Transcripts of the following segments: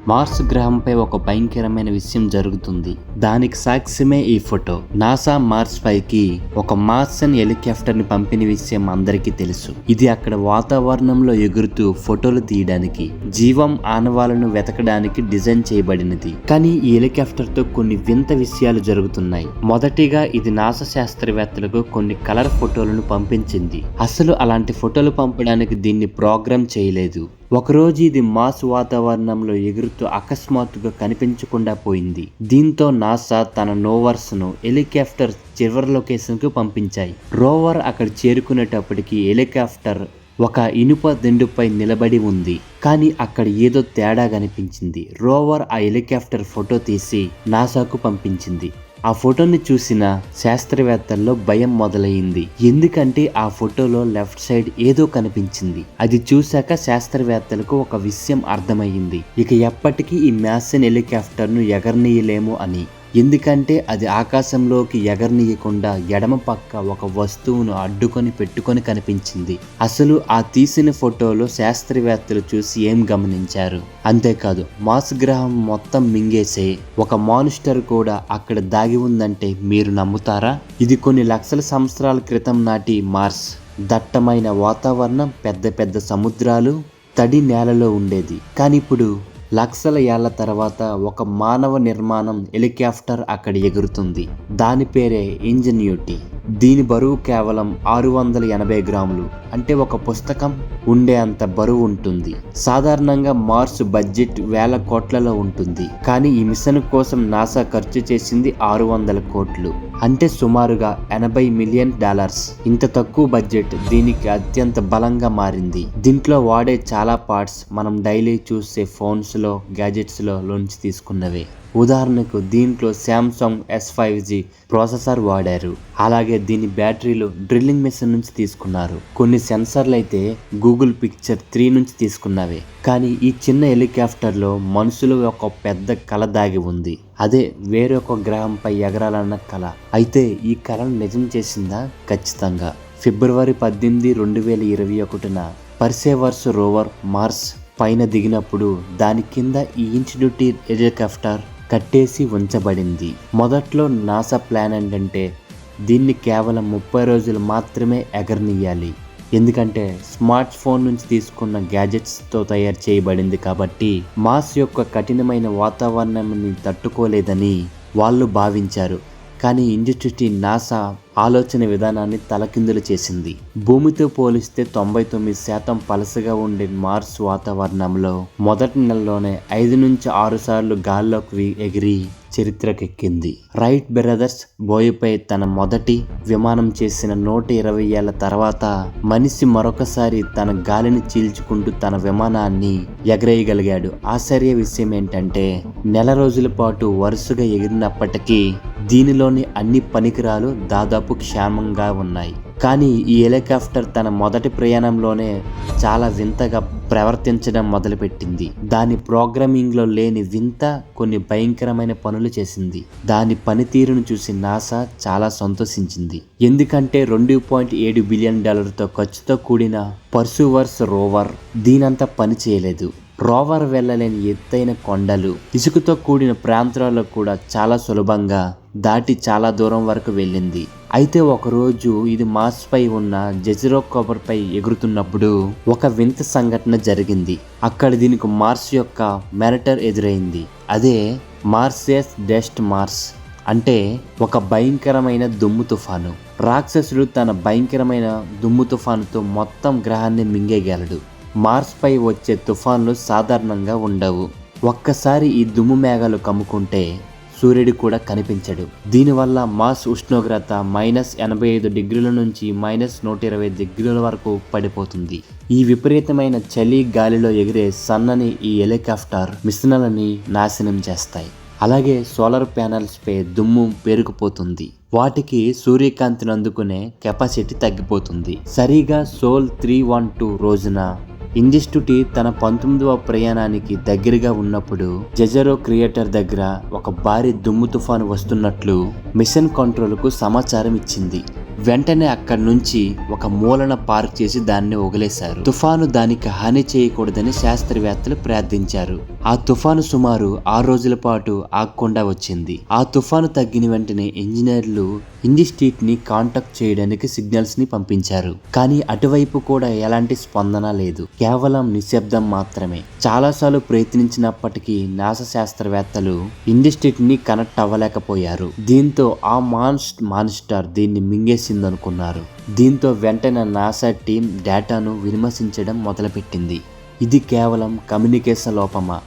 Mars గ్రహంపై ఒక భయంకరమైన విషయం జరుగుతుంది. దానికి సాక్ష్యమే ఈ ఫోటో. నాసా మార్స్ పైకి ఒక మార్సన్ హెలికాప్టర్ ని పంపిన విషయం అందరికీ తెలుసు. ఇది అక్కడ వాతావరణంలో ఎగురుతూ ఫోటోలు తీయడానికి, జీవం ఆనవాలను వెతకడానికి డిజైన్ చేయబడినది. కానీ ఈ హెలికాప్టర్ తో కొన్ని వింత విషయాలు జరుగుతున్నాయి. మొదటిగా ఇది నాసా శాస్త్రవేత్తలకు కొన్ని కలర్ ఫోటోలను పంపించింది. అసలు అలాంటి ఫోటోలు పంపడానికి దీన్ని ప్రోగ్రామ్ చేయలేదు. ఒకరోజు ఇది మార్స్ వాతావరణంలో ఎగురుతూ అకస్మాత్తుగా కనిపించకుండా పోయింది. దీంతో నాసా తన నోవర్స్ ను హెలికాప్టర్ చివరి లొకేషన్ కు పంపించాయి. రోవర్ అక్కడ చేరుకునేటప్పటికి హెలికాప్టర్ ఒక ఇనుప దిండుపై నిలబడి ఉంది. కానీ అక్కడ ఏదో తేడా కనిపించింది. రోవర్ ఆ హెలికాప్టర్ ఫోటో తీసి నాసాకు పంపించింది. ఆ ఫోటోని చూసిన శాస్త్రవేత్తల్లో భయం మొదలైంది. ఎందుకంటే ఆ ఫోటోలో లెఫ్ట్ సైడ్ ఏదో కనిపించింది. అది చూశాక శాస్త్రవేత్తలకు ఒక విషయం అర్థమయ్యింది. ఇక ఎప్పటికీ ఈ మార్సియన్ హెలికాప్టర్ ను ఎగరనీయలేము అని. ఎందుకంటే అది ఆకాశంలోకి ఎగరనీయకుండా ఎడమ పక్క ఒక వస్తువును అడ్డుకొని పెట్టుకొని కనిపించింది. అసలు ఆ తీసిన ఫోటోలో శాస్త్రవేత్తలు చూసి ఏం గమనించారు? అంతేకాదు, మార్స్ గ్రహం మొత్తం మింగేసే ఒక మాన్స్టర్ కూడా అక్కడ దాగి ఉందంటే మీరు నమ్ముతారా? ఇది కొన్ని లక్షల సంవత్సరాల క్రితం నాటి మార్స్. దట్టమైన వాతావరణం, పెద్ద పెద్ద సముద్రాలు, తడి నేలలో ఉండేది. కానీ ఇప్పుడు లక్షల ఏళ్ల తర్వాత ఒక మానవ నిర్మాణం హెలికాప్టర్ అక్కడ ఎగురుతుంది. దాని పేరే ఇంజెన్యూటీ. దీని బరువు కేవలం 680 గ్రాములు, అంటే ఒక పుస్తకం ఉండే అంత బరువు ఉంటుంది. సాధారణంగా మార్స్ బడ్జెట్ వేల కోట్లలో ఉంటుంది. కానీ ఈ మిషన్ కోసం నాసా ఖర్చు చేసింది 600 కోట్లు, అంటే సుమారుగా $80 మిలియన్. ఇంత తక్కువ బడ్జెట్ దీనికి అత్యంత బలంగా మారింది. దీంట్లో వాడే చాలా పార్ట్స్ మనం డైలీ చూసే ఫోన్స్ లో, గ్యాజెట్స్ లో నుంచి తీసుకున్నవే. ఉదాహరణకు దీంట్లో శాంసంగ్ S5G ప్రాసెసర్ వాడారు. అలాగే దీని బ్యాటరీలు డ్రిల్లింగ్ మెషిన్ నుంచి తీసుకున్నారు. కొన్ని సెన్సర్లు అయితే గూగుల్ పిక్చర్ 3 నుంచి తీసుకున్నవే. కానీ ఈ చిన్న హెలికాప్టర్ లో మనుషులు ఒక పెద్ద కళ దాగి ఉంది. అదే వేరొక గ్రహంపై ఎగరాలన్న కళ. అయితే ఈ కళను నిజం చేసిందా? ఖచ్చితంగా. ఫిబ్రవరి 18, 2021న పర్సేవర్స్ రోవర్ మార్స్ పైన దిగినప్పుడు దాని కింద ఈ ఇంజెన్యూటీ హెలికాప్టర్ కట్టేసి ఉంచబడింది. మొదట్లో నాసా ప్లాన్ ఏంటంటే దీన్ని కేవలం 30 రోజులు మాత్రమే ఎగరనీయాలి. ఎందుకంటే స్మార్ట్ ఫోన్ నుంచి తీసుకున్న గ్యాజెట్స్తో తయారు చేయబడింది కాబట్టి మార్స్ యొక్క కఠినమైన వాతావరణాన్ని తట్టుకోలేదని వాళ్ళు భావించారు. కానీ ఇంజెన్యూటీ నాసా ఆలోచన విధానాన్ని తలకిందులు చేసింది. భూమితో పోలిస్తే 99% పలసగా ఉండే మార్స్ వాతావరణంలో మొదటి నెలలోనే 5 నుంచి 6 సార్లు గాల్లోకి ఎగిరి చరిత్రకెక్కింది. రైట్ బ్రదర్స్ బోయపై తన మొదటి విమానం చేసిన 120 ఏళ్ల తర్వాత మనిషి మరొకసారి తన గాలిని చీల్చుకుంటూ తన విమానాన్ని ఎగరేయగలిగాడు. ఆశ్చర్య విషయం ఏంటంటే నెల రోజుల పాటు వరుసగా ఎగిరినప్పటికీ దీనిలోని అన్ని పనికిరాలు దాదాపు క్షేమంగా ఉన్నాయి. కానీ ఈ హెలికాప్టర్ తన మొదటి ప్రయాణంలోనే చాలా వింతగా ప్రవర్తించడం మొదలుపెట్టింది. దాని ప్రోగ్రామింగ్ లో లేని వింత కొన్ని భయంకరమైన పనులు చేసింది. దాని పనితీరును చూసి నాసా చాలా సంతోషించింది. ఎందుకంటే $2.7 బిలియన్ ఖర్చుతో కూడిన పర్సూవర్స్ రోవర్ దీనంతా పని చేయలేదు. రోవర్ వెళ్ళలేని ఎత్తైన కొండలు, ఇసుకతో కూడిన ప్రాంతాల్లో కూడా చాలా సులభంగా దాటి చాలా దూరం వరకు వెళ్ళింది. అయితే ఒకరోజు ఇది మార్స్ పై ఉన్న జెజిరో పై ఎగురుతున్నప్పుడు ఒక వింత సంఘటన జరిగింది. అక్కడ దీనికి మార్స్ యొక్క మెరటర్ ఎదురైంది. అదే మార్సియస్ డస్ట్ మార్స్, అంటే ఒక భయంకరమైన దుమ్ము తుఫాను. రాక్షసుడు తన భయంకరమైన దుమ్ము తుఫానుతో మొత్తం గ్రహాన్ని మింగేయగలడు. మార్స్ పై వచ్చే తుఫాన్లు సాధారణంగా ఉండవు. ఒక్కసారి ఈ దుమ్ము మేఘాలు కమ్ముకుంటే సూర్యుడు కూడా కనిపించడు. దీనివల్ల మార్స్ ఉష్ణోగ్రత -85 డిగ్రీల నుంచి -120 డిగ్రీల వరకు పడిపోతుంది. ఈ విపరీతమైన చలి గాలిలో ఎగిరే సన్నని ఈ హెలికాప్టర్ మిషన్లని నాశనం చేస్తాయి. అలాగే సోలార్ ప్యానెల్స్ పై దుమ్ము పేరుకుపోతుంది. వాటికి సూర్యకాంతిని అందుకునే కెపాసిటీ తగ్గిపోతుంది. సరిగా సోల్ 312 రోజున ఇంజెన్యూటీ తన 19వ ప్రయాణానికి దగ్గరగా ఉన్నప్పుడు జెజిరో క్రియేటర్ దగ్గర ఒక భారీ దుమ్ము తుఫాను వస్తున్నట్లు మిషన్ కంట్రోల్కు సమాచారం ఇచ్చింది. వెంటనే అక్కడి నుంచి ఒక మూలన పార్క్ చేసి దాన్ని వదిలేశారు. తుఫాను దానికి హాని చేయకూడదని శాస్త్రవేత్తలు ప్రార్థించారు. ఆ తుఫాను సుమారు 6 రోజుల పాటు ఆగకుండా వచ్చింది. ఆ తుఫాను తగ్గిన వెంటనే ఇంజనీర్లు ఇండిస్ట్రీట్ ని కాంటాక్ట్ చేయడానికి సిగ్నల్స్ ని పంపించారు. కానీ అటువైపు కూడా ఎలాంటి స్పందన లేదు, కేవలం నిశ్శబ్దం మాత్రమే. చాలాసార్లు ప్రయత్నించినప్పటికీ నాసా శాస్త్రవేత్తలు ఇండిస్ట్రీట్ ని కనెక్ట్ అవ్వలేకపోయారు. దీంతో ఆ మాన్స్టర్ దీన్ని మింగేసిందనుకున్నారు. దీంతో వెంటనే నాసా టీం డేటాను విమర్శించడం మొదలుపెట్టింది. ఇది కేవలం కమ్యూనికేషన్ లోపమా,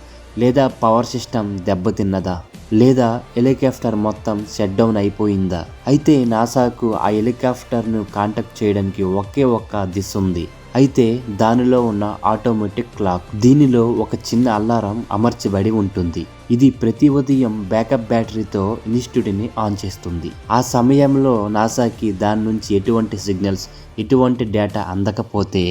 లేదా పవర్ సిస్టమ్ దెబ్బతిన్నదా, లేదా హెలికాప్టర్ మొత్తం షట్ డౌన్ అయిపోయిందా? అయితే నాసాకు ఆ హెలికాప్టర్ను కాంటాక్ట్ చేయడానికి ఒకే ఒక్క దిశ ఉంది. అయితే దానిలో ఉన్న ఆటోమేటిక్ క్లాక్, దీనిలో ఒక చిన్న అలారం అమర్చబడి ఉంటుంది. ఇది ప్రతి ఉదయం బ్యాకప్ బ్యాటరీతో ఇన్స్టిట్యూట్ ని ఆన్ చేస్తుంది. ఆ సమయంలో నాసాకి దాని నుంచి ఎటువంటి సిగ్నల్స్, ఎటువంటి డేటా అందకపోతే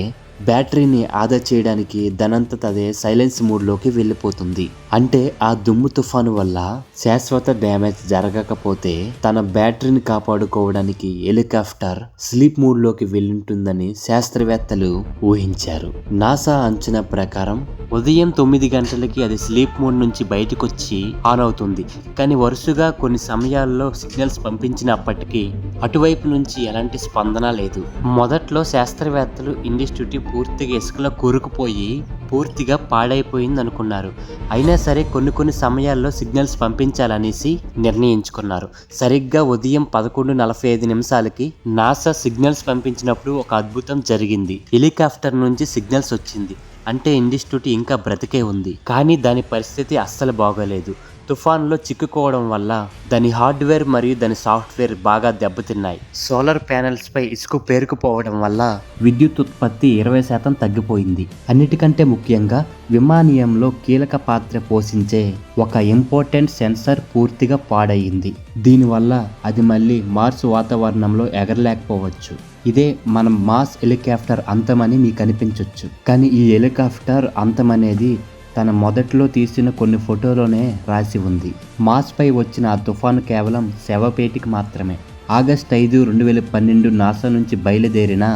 బ్యాటరీని ఆదా చేయడానికి దానంతట అదే సైలెన్స్ మూడ్లోకి వెళ్ళిపోతుంది. అంటే ఆ దుమ్ము తుఫాను వల్ల శాశ్వత డ్యామేజ్ జరగకపోతే తన బ్యాటరీని కాపాడుకోవడానికి హెలికాప్టర్ స్లీప్ మూడ్లోకి వెళ్ళుంటుందని శాస్త్రవేత్తలు ఊహించారు. నాసా అంచనా ప్రకారం ఉదయం 9 గంటలకి అది స్లీప్ మోడ్ నుంచి బయటకు వచ్చి ఆన్ అవుతుంది. కానీ వరుసగా కొన్ని సమయాల్లో సిగ్నల్స్ పంపించినప్పటికీ అటువైపు నుంచి ఎలాంటి స్పందన లేదు. మొదట్లో శాస్త్రవేత్తలు ఇండిస్ట్యూట్ పూర్తిగా ఇసుకలో కూరుకుపోయి పూర్తిగా పాడైపోయింది అనుకున్నారు. అయినా సరే కొన్ని సమయాల్లో సిగ్నల్స్ పంపించాలనేసి నిర్ణయించుకున్నారు. సరిగ్గా ఉదయం 11:45 నాసా సిగ్నల్స్ పంపించినప్పుడు ఒక అద్భుతం జరిగింది. హెలికాప్టర్ నుంచి సిగ్నల్స్ వచ్చింది. అంటే ఇండిస్ట్యూట్ ఇంకా బ్రతికే ఉంది. కానీ దాని పరిస్థితి అస్సలు బాగోలేదు. తుఫాన్లో చిక్కుకోవడం వల్ల దాని హార్డ్వేర్ మరియు దాని సాఫ్ట్వేర్ బాగా దెబ్బతిన్నాయి. సోలార్ ప్యానెల్స్ పై ఇసుక పేరుకుపోవడం వల్ల విద్యుత్ ఉత్పత్తి 20% తగ్గిపోయింది. అన్నిటికంటే ముఖ్యంగా విమానయంలో కీలక పాత్ర పోషించే ఒక ఇంపార్టెంట్ సెన్సార్ పూర్తిగా పాడయింది. దీనివల్ల అది మళ్ళీ మార్స్ వాతావరణంలో ఎగరలేకపోవచ్చు. ఇదే మన మాస్ హెలికాప్టర్ అంతమని మీకు అనిపించవచ్చు. కానీ ఈ హెలికాప్టర్ అంతమనేది తన మొదట్లో తీసిన కొన్ని ఫోటోలోనే రాసి ఉంది. మాస్ పై వచ్చిన ఆ తుఫాను కేవలం శవపేటికి మాత్రమే. ఆగస్టు 5, 2012 నాసా నుంచి బయలుదేరిన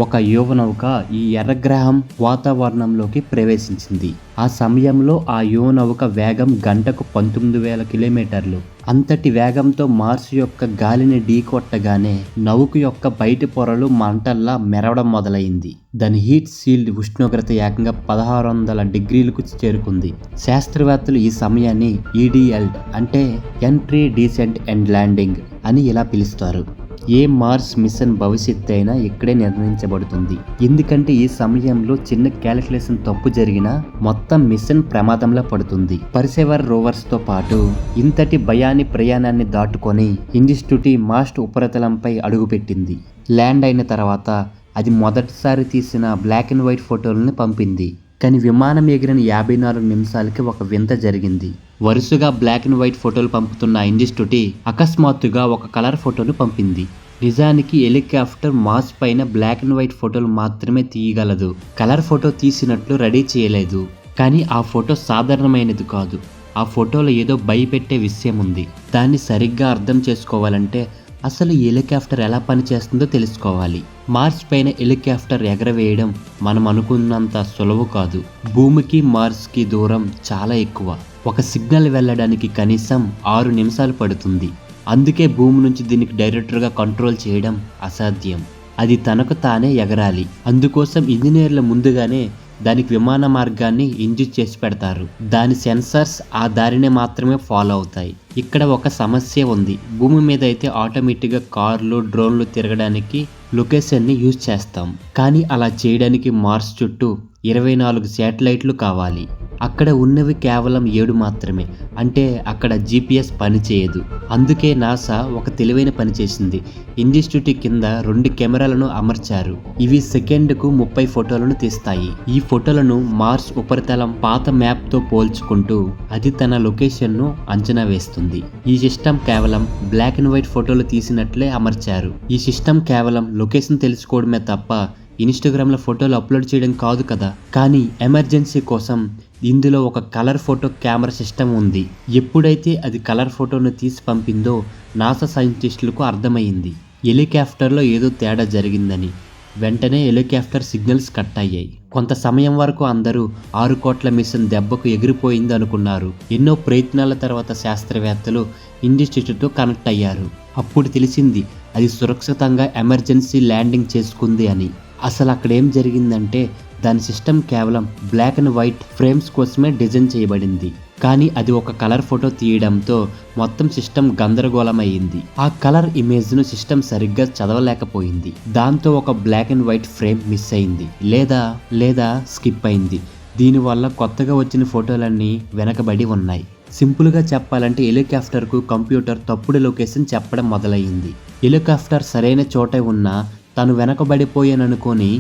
ఒక యువనౌక ఈ ఎర్రగ్రహం వాతావరణంలోకి ప్రవేశించింది. ఆ సమయంలో ఆ యువనౌక వేగం గంటకు 19,000 కిలోమీటర్లు. అంతటి వేగంతో మార్స్ యొక్క గాలిని ఢీకొట్టగానే నౌక యొక్క బయటి పొరలు మంటల్లా మెరవడం మొదలైంది. దాని హీట్ షీల్డ్ ఉష్ణోగ్రత ఏకంగా 1600 డిగ్రీలకు చేరుకుంది. శాస్త్రవేత్తలు ఈ సమయాన్ని EDL అంటే ఎంట్రీ, డీసెంట్ అండ్ ల్యాండింగ్ అని ఇలా పిలుస్తారు. ఏ మార్స్ మిషన్ భవిష్యత్తు అయినా ఇక్కడే నిర్ణయించబడుతుంది. ఎందుకంటే ఈ సమయంలో చిన్న క్యాలిక్యులేషన్ తప్పు జరిగినా మొత్తం మిషన్ ప్రమాదంలో పడుతుంది. పర్సెవర్ రోవర్స్ తో పాటు ఇంతటి ప్రయాణాన్ని దాటుకొని ఇండిస్ట్యూట్ మార్స్ ఉపరితలంపై అడుగుపెట్టింది. ల్యాండ్ అయిన తర్వాత అది మొదటిసారి తీసిన బ్లాక్ అండ్ వైట్ ఫోటోలను పంపింది. కానీ విమానం ఎగిరిన 54 నిమిషాలకి ఒక వింత జరిగింది. వరుసగా బ్లాక్ అండ్ వైట్ ఫోటోలు పంపుతున్న ఇండిస్ట్యూట్ అకస్మాత్తుగా ఒక కలర్ ఫోటోను పంపింది. నిజానికి హెలికాప్టర్ మాస్ పైన బ్లాక్ అండ్ వైట్ ఫోటోలు మాత్రమే తీయగలదు. కలర్ ఫోటో తీసినట్లు రెడీ చేయలేదు. కానీ ఆ ఫోటో సాధారణమైనది కాదు. ఆ ఫోటోలో ఏదో భయపెట్టే విషయం ఉంది. దాన్ని సరిగ్గా అర్థం చేసుకోవాలంటే అసలు ఈ హెలికాప్టర్ ఎలా పనిచేస్తుందో తెలుసుకోవాలి. మార్స్ పైన హెలికాప్టర్ ఎగరవేయడం మనం అనుకున్నంత సులువు కాదు. భూమికి మార్స్కి దూరం చాలా ఎక్కువ. ఒక సిగ్నల్ వెళ్ళడానికి కనీసం 6 నిమిషాలు పడుతుంది. అందుకే భూమి నుంచి దీనికి డైరెక్ట్గా కంట్రోల్ చేయడం అసాధ్యం. అది తనకు తానే ఎగరాలి. అందుకోసం ఇంజనీర్లు ముందుగానే దానికి విమాన మార్గాన్ని ఇంజెక్ట్ చేసి పెడతారు. దాని సెన్సార్స్ ఆ దారిని మాత్రమే ఫాలో అవుతాయి. ఇక్కడ ఒక సమస్య ఉంది. భూమి మీద అయితే ఆటోమేటిక్గా కార్లు, డ్రోన్లు తిరగడానికి లొకేషన్ని యూజ్ చేస్తాం. కానీ అలా చేయడానికి మార్స్ చుట్టూ 24 శాటిలైట్లు కావాలి. అక్కడ ఉన్నవి కేవలం 7 మాత్రమే. అంటే అక్కడ GPS పనిచేయదు. అందుకే నాసా ఒక తెలివైన పని చేసింది. ఇండిస్ట్యూట్ కింద 2 కెమెరాలను అమర్చారు. ఇవి సెకండ్కు 30 ఫోటోలను తీస్తాయి. ఈ ఫోటోలను మార్స్ ఉపరితలం పాత మ్యాప్తో పోల్చుకుంటూ అది తన లొకేషన్ను అంచనా వేస్తుంది. ఈ సిస్టమ్ కేవలం బ్లాక్ అండ్ వైట్ ఫోటోలు తీసినట్లే అమర్చారు. ఈ సిస్టమ్ కేవలం లొకేషన్ తెలుసుకోవడమే తప్ప ఇన్స్టాగ్రామ్లో ఫోటోలు అప్లోడ్ చేయడం కాదు కదా. కానీ ఎమర్జెన్సీ కోసం ఇందులో ఒక కలర్ ఫోటో కెమెరా సిస్టమ్ ఉంది. ఎప్పుడైతే అది కలర్ ఫోటోను తీసి పంపిందో నాసా సైంటిస్టులకు అర్థమైంది హెలికాప్టర్లో ఏదో తేడా జరిగిందని. వెంటనే హెలికాప్టర్ సిగ్నల్స్ కట్ అయ్యాయి. కొంత సమయం వరకు అందరూ 6 కోట్ల మిషన్ దెబ్బకు ఎగిరిపోయింది అనుకున్నారు. ఎన్నో ప్రయత్నాల తర్వాత శాస్త్రవేత్తలు ఇన్స్టిట్యూట్తో కనెక్ట్ అయ్యారు. అప్పుడు తెలిసింది అది సురక్షితంగా ఎమర్జెన్సీ ల్యాండింగ్ చేసుకుంది అని. అసలు అక్కడ ఏం జరిగిందంటే దాని సిస్టమ్ కేవలం బ్లాక్ అండ్ వైట్ ఫ్రేమ్స్ కోసమే డిజైన్ చేయబడింది. కానీ అది ఒక కలర్ ఫోటో తీయడంతో మొత్తం సిస్టమ్ గందరగోళం అయ్యింది. ఆ కలర్ ఇమేజ్ను సిస్టమ్ సరిగ్గా చదవలేకపోయింది. దాంతో ఒక black and white frame miss అయింది లేదా స్కిప్ అయింది. దీనివల్ల కొత్తగా వచ్చిన ఫోటోలన్నీ వెనకబడి ఉన్నాయి. సింపుల్గా చెప్పాలంటే హెలికాప్టర్కు కంప్యూటర్ తప్పుడు లొకేషన్ చెప్పడం మొదలయ్యింది. హెలికాప్టర్ సరైన చోట ఉన్నా తను వెనకబడిపోయాననుకొని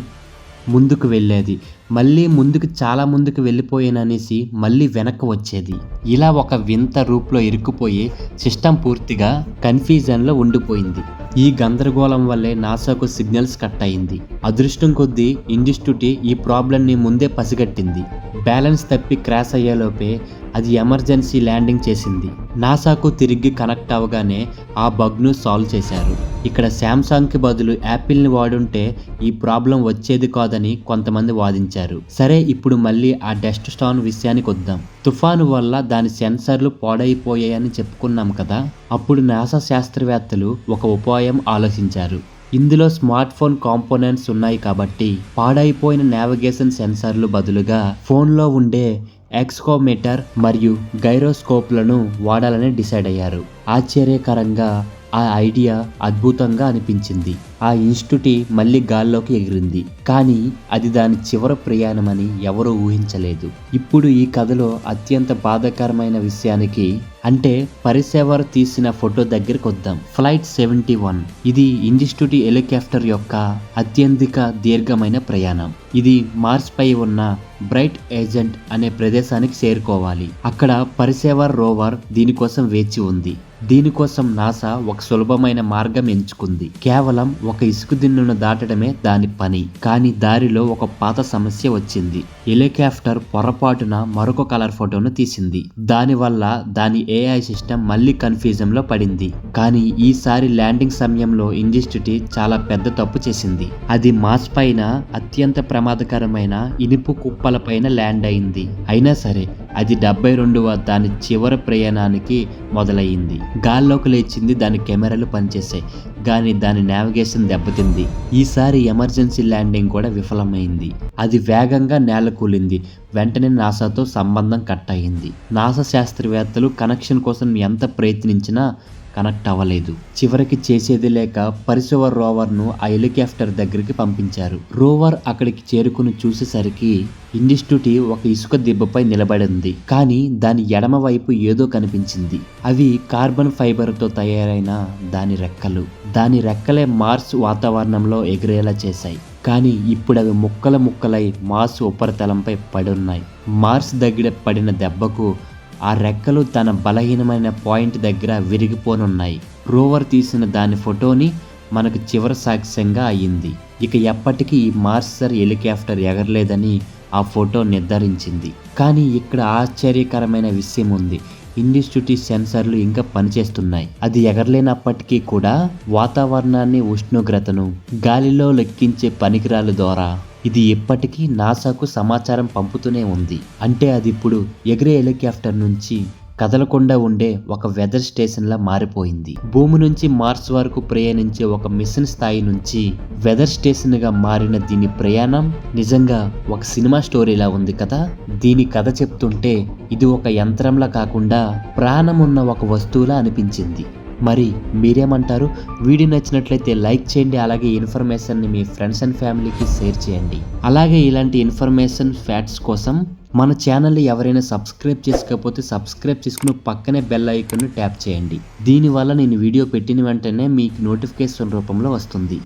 ముందుకు వెళ్ళేది, మళ్ళీ ముందుకు చాలా ముందుకు వెళ్ళిపోయాననేసి మళ్ళీ వెనక్కి వచ్చేది. ఇలా ఒక వింత రూప్లో ఇరుక్కుపోయి సిస్టమ్ పూర్తిగా కన్ఫ్యూజన్లో ఉండిపోయింది. ఈ గందరగోళం వల్లే నాసాకు సిగ్నల్స్ కట్ అయింది. అదృష్టం కొద్దీ ఇన్స్టిట్యూట్ ఈ ప్రాబ్లంని ముందే పసిగట్టింది. బ్యాలెన్స్ తప్పి క్రాష్ అయ్యేలోపే అది ఎమర్జెన్సీ ల్యాండింగ్ చేసింది. నాసాకు తిరిగి కనెక్ట్ అవగానే ఆ బగ్ను సాల్వ్ చేశారు. ఇక్కడ శాంసంగ్కి బదులు యాపిల్ని వాడుంటే ఈ ప్రాబ్లం వచ్చేది కాదని కొంతమంది వాదించారు. సరే, ఇప్పుడు మళ్ళీ ఆ డస్ట్ స్టార్మ్ విషయానికి వద్దాం. తుఫాను వల్ల దాని సెన్సర్లు పాడైపోయాయని చెప్పుకున్నాం కదా. అప్పుడు నాసా శాస్త్రవేత్తలు ఒక ఉపాయం ఆలోచించారు. ఇందులో స్మార్ట్ ఫోన్ కాంపోనెంట్స్ ఉన్నాయి కాబట్టి పాడైపోయిన నావిగేషన్ సెన్సర్లు బదులుగా ఫోన్లో ఉండే ఎక్స్కోమీటర్ మరియు గైరోస్కోప్లను వాడాలని డిసైడ్ అయ్యారు. ఆశ్చర్యకరంగా ఆ ఐడియా అద్భుతంగా అనిపించింది. ఆ ఇన్స్టిట్యూట్ మళ్ళీ గాల్లోకి ఎగిరింది. కానీ అది దాని చివరి ప్రయాణమని ఎవరూ ఊహించలేదు. ఇప్పుడు ఈ కథలో అత్యంత బాధాకరమైన విషయానికి, అంటే పరిసేవర్ తీసిన ఫోటో దగ్గరికి వద్దాం. ఫ్లైట్ 71 ఇది ఇన్స్టిట్యూట్ హెలికాప్టర్ యొక్క అత్యధిక దీర్ఘమైన ప్రయాణం. ఇది మార్స్ పై ఉన్న బ్రైట్ ఏజెంట్ అనే ప్రదేశానికి చేరుకోవాలి. అక్కడ పరిసేవర్ రోవర్ దీనికోసం వేచి ఉంది. దీనికోసం నాసా ఒక సులభమైన మార్గం ఎంచుకుంది. కేవలం ఒక ఇసుక దిన్నును దాటడమే దాని పని. కానీ దారిలో ఒక పాత సమస్య వచ్చింది. హెలికాప్టర్ పొరపాటున మరొక కలర్ ఫోటోను తీసింది. దానివల్ల దాని ఏఐ సిస్టమ్ మళ్ళీ కన్ఫ్యూజన్ లో పడింది. కానీ ఈసారి ల్యాండింగ్ సమయంలో ఇన్స్టిట్యూట్ చాలా పెద్ద తప్పు చేసింది. అది మాస్ పైన అత్యంత ప్రమాదకరమైన ఇనుపు కుప్పల పైన ల్యాండ్ అయింది. అయినా సరే అది 72వ దాని చివరి ప్రయాణానికి మొదలయ్యింది. గాల్లోకి లేచింది, దాని కెమెరాలు పనిచేసాయి, కానీ దాని నావిగేషన్ దెబ్బతింది. ఈసారి ఎమర్జెన్సీ ల్యాండింగ్ కూడా విఫలమైంది. అది వేగంగా నేలకూలింది. వెంటనే నాసాతో సంబంధం కట్ అయింది. నాసా శాస్త్రవేత్తలు కనెక్షన్ కోసం ఎంత ప్రయత్నించినా కనెక్ట్ అవ్వలేదు. చివరికి చేసేది లేక పరిసేవర్ రోవర్ను ఆ హెలికాప్టర్ దగ్గరికి పంపించారు. రోవర్ అక్కడికి చేరుకుని చూసేసరికి ఇన్స్టిట్యూట్ ఒక ఇసుక దిబ్బపై నిలబడింది. కానీ దాని ఎడమ వైపు ఏదో కనిపించింది. అవి కార్బన్ ఫైబర్తో తయారైన దాని రెక్కలు. దాని రెక్కలే మార్స్ వాతావరణంలో ఎగిరేలా చేశాయి. కానీ ఇప్పుడు అవి ముక్కలై మార్స్ ఉపరితలంపై పడున్నాయి. మార్స్ దగ్గర పడిన దెబ్బకు ఆ రెక్కలు తన బలహీనమైన పాయింట్ దగ్గర విరిగిపోనున్నాయి. రోవర్ తీసిన దాని ఫోటోని మనకు చివరి సాక్ష్యంగా అయ్యింది. ఇక ఎప్పటికీ ఈ మార్సర్ హెలికాప్టర్ ఎగరలేదని ఆ ఫోటో నిర్ధారించింది. కానీ ఇక్కడ ఆశ్చర్యకరమైన విషయం ఉంది. ఇన్స్టిట్యూట్ సెన్సర్లు ఇంకా పనిచేస్తున్నాయి. అది ఎగరలేనప్పటికీ కూడా వాతావరణాన్ని, ఉష్ణోగ్రతను, గాలిలో లెక్కించే పరికరాల ద్వారా ఇది ఎప్పటికీ నాసాకు సమాచారం పంపుతూనే ఉంది. అంటే అది ఇప్పుడు ఎగిరే హెలికాప్టర్ నుంచి కదలకుండా ఉండే ఒక వెదర్ స్టేషన్లా మారిపోయింది. భూమి నుంచి మార్స్ వరకు ప్రయాణించే ఒక మిషన్ స్థాయి నుంచి వెదర్ స్టేషన్గా మారిన దీని ప్రయాణం నిజంగా ఒక సినిమా స్టోరీలా ఉంది కదా. దీని కథ చెప్తుంటే ఇది ఒక యంత్రంలా కాకుండా ప్రాణం ఉన్న ఒక వస్తువులా అనిపించింది. మరి మీరేమంటారు? వీడియో నచ్చినట్లయితే లైక్ చేయండి. అలాగే ఇన్ఫర్మేషన్ని మీ ఫ్రెండ్స్ అండ్ ఫ్యామిలీకి షేర్ చేయండి. అలాగే ఇలాంటి ఇన్ఫర్మేషన్ ఫ్యాక్ట్స్ కోసం మన ఛానల్ని ఎవరైనా సబ్స్క్రైబ్ చేసుకోకపోతే సబ్స్క్రైబ్ చేసుకుని పక్కనే బెల్ ఐకాన్ని ట్యాప్ చేయండి. దీనివల్ల నేను వీడియో పెట్టిన వెంటనే మీకు నోటిఫికేషన్ రూపంలో వస్తుంది.